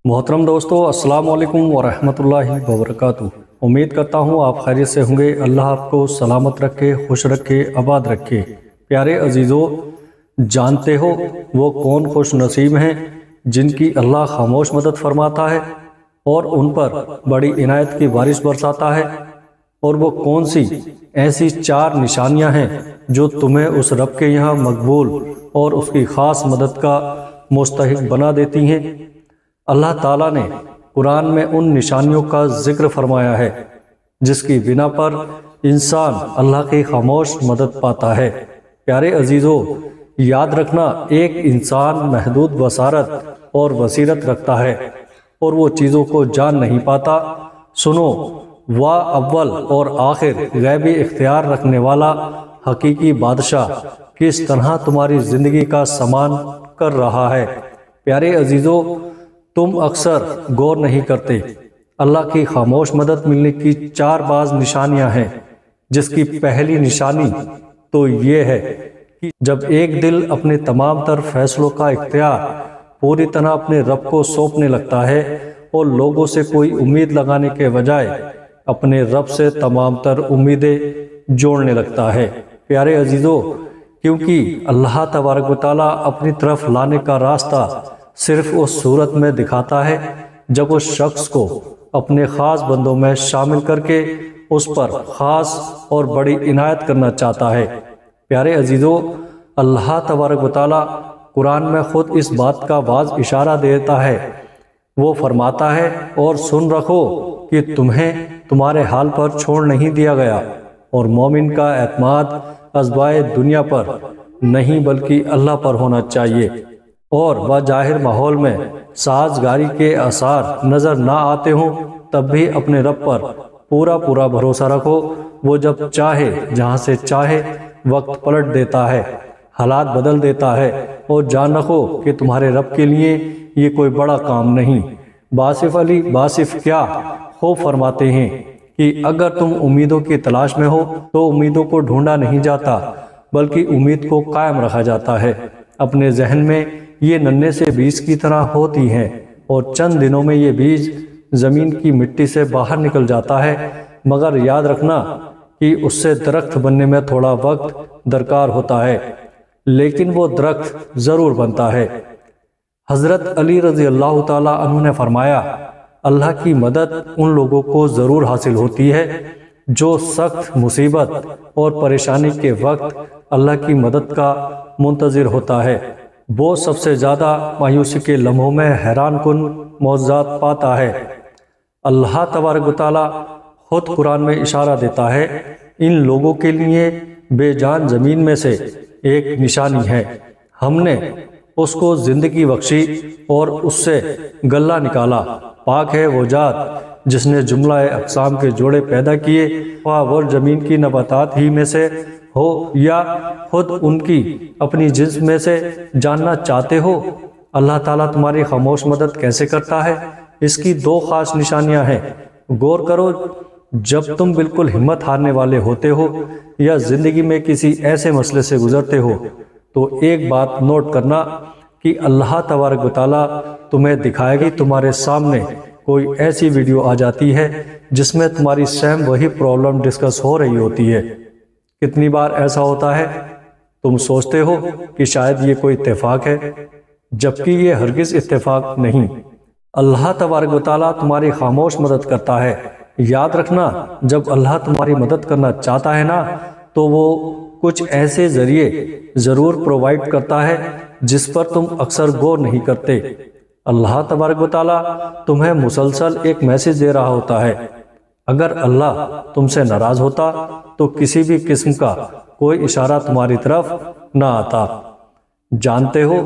محترم دوستو، السلام علیکم ورحمۃ اللہ وبرکاتہ۔ امید کرتا ہوں آپ خیریت سے ہوں گے۔ اللہ آپ کو سلامت رکھے، خوش رکھے، آباد رکھے۔ پیارے عزیزو، جانتے ہو وہ کون خوش نصیب ہیں جن کی اللہ خاموش مدد فرماتا ہے اور ان پر بڑی عنایت کی بارش برساتا ہے؟ اور وہ کون سی ایسی 4 نشانیاں ہیں جو تمہیں اس رب کے یہاں مقبول اور اس کی خاص مدد کا مستحق بنا دیتی ہیں؟ اللہ تعالیٰ نے قرآن میں ان نشانیوں کا ذکر فرمایا ہے جس کی بنا پر انسان اللہ کی خاموش مدد پاتا ہے۔ پیارے عزیزو، یاد رکھنا، ایک انسان محدود بصارت اور بصیرت رکھتا ہے اور وہ چیزوں کو جان نہیں پاتا۔ سنو، وہ اول اور آخر غیبی اختیار رکھنے والا حقیقی بادشاہ کس طرح تمہاری زندگی کا سامان کر رہا ہے۔ پیارے عزیزو، تم اکثر غور نہیں کرتے۔ اللہ کی خاموش مدد ملنے کی 4 بعض نشانیاں ہیں، جس کی پہلی نشانی تو یہ ہے کہ جب ایک دل اپنے تمام تر فیصلوں کا اختیار پوری طرح اپنے رب کو سونپنے لگتا ہے اور لوگوں سے کوئی امید لگانے کے بجائے اپنے رب سے تمام تر امیدیں جوڑنے لگتا ہے۔ پیارے عزیزو، کیونکہ اللہ تبارک و تعالیٰ اپنی طرف لانے کا راستہ صرف اس صورت میں دکھاتا ہے جب اس شخص کو اپنے خاص بندوں میں شامل کر کے اس پر خاص اور بڑی عنایت کرنا چاہتا ہے۔ پیارے عزیزو، اللہ تبارک و تعالیٰ قرآن میں خود اس بات کا واضح اشارہ دیتا ہے۔ وہ فرماتا ہے، اور سن رکھو کہ تمہیں تمہارے حال پر چھوڑ نہیں دیا گیا، اور مومن کا اعتماد ازبائے دنیا پر نہیں بلکہ اللہ پر ہونا چاہیے، اور بظاہر ماحول میں سازگاری کے آثار نظر نہ آتے ہوں تب بھی اپنے رب پر پورا بھروسہ رکھو۔ وہ جب چاہے جہاں سے چاہے وقت پلٹ دیتا ہے، حالات بدل دیتا ہے، اور جان رکھو کہ تمہارے رب کے لیے یہ کوئی بڑا کام نہیں۔ باصف علی باصف کیا خوب فرماتے ہیں کہ اگر تم امیدوں کی تلاش میں ہو تو امیدوں کو ڈھونڈا نہیں جاتا بلکہ امید کو قائم رکھا جاتا ہے۔ اپنے ذہن میں یہ ننھے سے بیج کی طرح ہوتی ہیں اور چند دنوں میں یہ بیج زمین کی مٹی سے باہر نکل جاتا ہے، مگر یاد رکھنا کہ اس سے درخت بننے میں تھوڑا وقت درکار ہوتا ہے، لیکن وہ درخت ضرور بنتا ہے۔ حضرت علی رضی اللہ تعالیٰ عنہ نے فرمایا، اللہ کی مدد ان لوگوں کو ضرور حاصل ہوتی ہے جو سخت مصیبت اور پریشانی کے وقت اللہ کی مدد کا منتظر ہوتا ہے۔ وہ سب سے زیادہ مایوسی کے لمحوں میں حیران کن معجزات پاتا ہے۔ اللہ تبارک و تعالیٰ خود قرآن میں اشارہ دیتا ہے، ان لوگوں کے لیے بے جان زمین میں سے ایک نشانی ہے، ہم نے اس کو زندگی بخشی اور اس سے غلہ نکالا۔ پاک ہے وہ ذات جس نے جملہ اقسام کے جوڑے پیدا کیے، خواہ وہ زمین کی نباتات ہی میں سے ہو یا خود ان کی اپنی جنس میں سے۔ جاننا چاہتے ہو اللہ تعالیٰ تمہاری خاموش مدد کیسے کرتا ہے؟ اس کی 2 خاص نشانیاں ہیں۔ غور کرو، جب تم بالکل ہمت ہارنے والے ہوتے ہو یا زندگی میں کسی ایسے مسئلے سے گزرتے ہو تو ایک بات نوٹ کرنا کہ اللہ تبارک و تعالیٰ تمہیں دکھائے گی تمہارے سامنے کوئی ایسی ویڈیو آ جاتی ہے جس میں تمہاری سیم وہی پرابلم ڈسکس ہو رہی ہوتی ہے۔ کتنی بار ایسا ہوتا ہے تم سوچتے ہو کہ شاید یہ کوئی اتفاق ہے، جبکہ یہ ہرگز اتفاق نہیں۔ اللہ تبارک و تعالیٰ تمہاری خاموش مدد کرتا ہے۔ یاد رکھنا، جب اللہ تمہاری مدد کرنا چاہتا ہے نا تو وہ کچھ ایسے ذریعے ضرور پرووائڈ کرتا ہے جس پر تم اکثر غور نہیں کرتے۔ اللہ تبارک و تعالیٰ تمہیں مسلسل ایک میسج دے رہا ہوتا ہے۔ اگر اللہ تم سے ناراض ہوتا تو کسی بھی قسم کا کوئی اشارہ تمہاری طرف نہ آتا۔ جانتے ہو،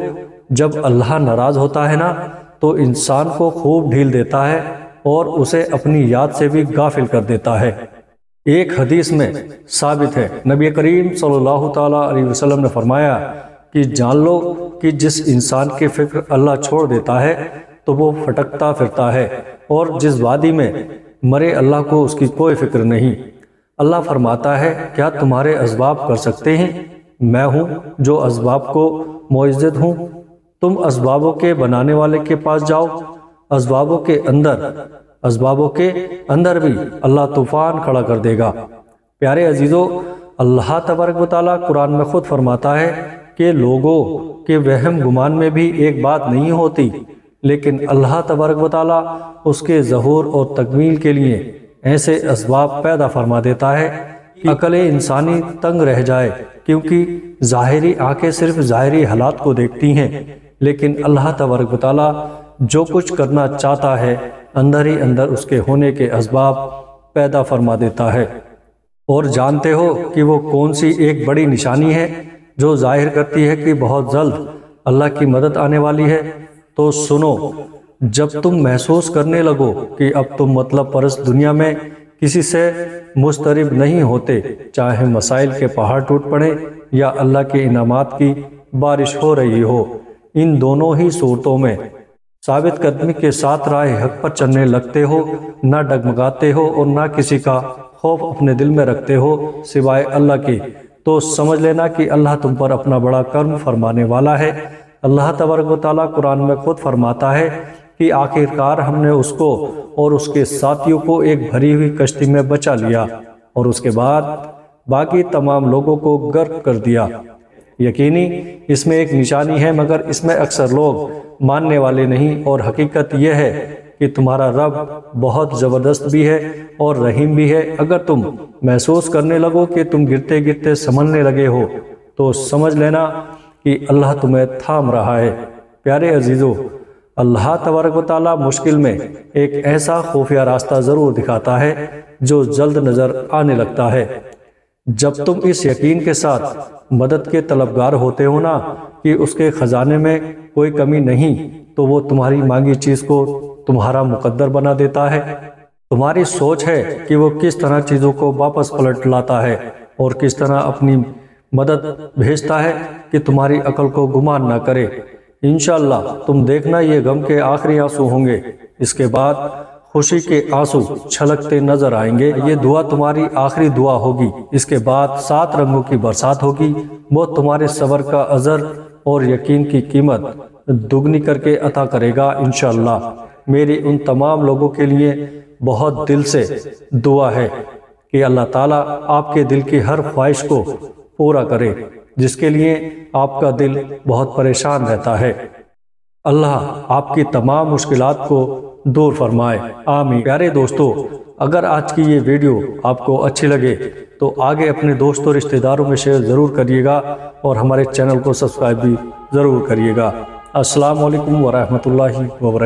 جب اللہ ناراض ہوتا ہے نا تو انسان کو خوب ڈھیل دیتا ہے اور اسے اپنی یاد سے بھی غافل کر دیتا ہے۔ ایک حدیث میں ثابت ہے، نبی کریم صلی اللہ تعالیٰ علیہ وسلم نے فرمایا کہ جان لو کہ جس انسان کی فکر اللہ چھوڑ دیتا ہے تو وہ پھٹکتا پھرتا ہے، اور جس وادی میں مرے اللہ کو اس کی کوئی فکر نہیں۔ اللہ فرماتا ہے، کیا تمہارے اسباب کر سکتے ہیں؟ میں ہوں جو اسباب کو معزز ہوں۔ تم اسبابوں کے بنانے والے کے پاس جاؤ اسبابوں کے اندر بھی اللہ طوفان کھڑا کر دے گا۔ پیارے عزیزو، اللہ تبارک و تعالیٰ قرآن میں خود فرماتا ہے کہ لوگوں کے وہم گمان میں بھی ایک بات نہیں ہوتی، لیکن اللہ تبارک و تعالیٰ اس کے ظہور اور تکمیل کے لیے ایسے اسباب پیدا فرما دیتا ہے کہ عقل انسانی تنگ رہ جائے، کیونکہ ظاہری آنکھیں صرف ظاہری حالات کو دیکھتی ہیں، لیکن اللہ تبارک و تعالیٰ جو کچھ کرنا چاہتا ہے اندر ہی اندر اس کے ہونے کے اسباب پیدا فرما دیتا ہے۔ اور جانتے ہو کہ وہ کون سی ایک بڑی نشانی ہے جو ظاہر کرتی ہے کہ بہت جلد اللہ کی مدد آنے والی ہے؟ تو سنو، جب تم محسوس کرنے لگو کہ اب تم مطلب پرست دنیا میں کسی سے مضطرب نہیں ہوتے، چاہے مسائل کے پہاڑ ٹوٹ پڑے یا اللہ کے انعامات کی بارش ہو رہی ہو، ان دونوں ہی صورتوں میں ثابت قدمی کے ساتھ راہ حق پر چلنے لگتے ہو، نہ ڈگمگاتے ہو اور نہ کسی کا خوف اپنے دل میں رکھتے ہو سوائے اللہ کے، تو سمجھ لینا کہ اللہ تم پر اپنا بڑا کرم فرمانے والا ہے۔ اللہ تبارک و تعالیٰ قرآن میں خود فرماتا ہے کہ آخرکار ہم نے اس کو اور اس کے ساتھیوں کو ایک بھری ہوئی کشتی میں بچا لیا اور اس کے بعد باقی تمام لوگوں کو غرق کر دیا۔ یقینی اس میں ایک نشانی ہے، مگر اس میں اکثر لوگ ماننے والے نہیں، اور حقیقت یہ ہے کہ تمہارا رب بہت زبردست بھی ہے اور رحیم بھی ہے۔ اگر تم محسوس کرنے لگو کہ تم گرتے گرتے سنبھلنے لگے ہو تو سمجھ لینا کہ اللہ تمہیں تھام رہا ہے۔ پیارے عزیزو، اللہ تبارک و تعالیٰ مشکل میں ایک ایسا خفیہ راستہ ضرور دکھاتا ہے جو جلد نظر آنے لگتا ہے۔ جب تم اس یقین کے ساتھ مدد کے طلبگار ہوتے ہو نا کہ اس کے خزانے میں کوئی کمی نہیں، تو وہ تمہاری مانگی چیز کو تمہارا مقدر بنا دیتا ہے۔ تمہاری سوچ ہے کہ وہ کس طرح چیزوں کو واپس پلٹ لاتا ہے اور کس طرح اپنی مدد بھیجتا ہے کہ تمہاری عقل کو گمان نہ کرے۔ انشاءاللہ تم دیکھنا یہ غم کے آخری آنسو ہوں گے، اس کے بعد خوشی کے آنسو چھلکتے نظر آئیں گے۔ یہ دعا تمہاری آخری دعا ہوگی، اس کے بعد 7 رنگوں کی برسات ہوگی۔ وہ تمہارے صبر کا اجر اور یقین کی قیمت دگنی کر کے عطا کرے گا انشاءاللہ۔ میری ان تمام لوگوں کے لیے بہت دل سے دعا ہے کہ اللہ تعالیٰ آپ کے دل کی ہر خواہش کو پورا کرے جس کے لیے آپ کا دل بہت پریشان رہتا ہے۔ اللہ آپ کی تمام مشکلات کو دور فرمائے، آمین۔ پیارے دوستو، اگر آج کی یہ ویڈیو آپ کو اچھی لگے تو آگے اپنے دوستوں رشتہ داروں میں شیئر ضرور کریے گا اور ہمارے چینل کو سبسکرائب بھی ضرور کریے گا۔ السلام علیکم ورحمۃ اللہ وبرکاتہ۔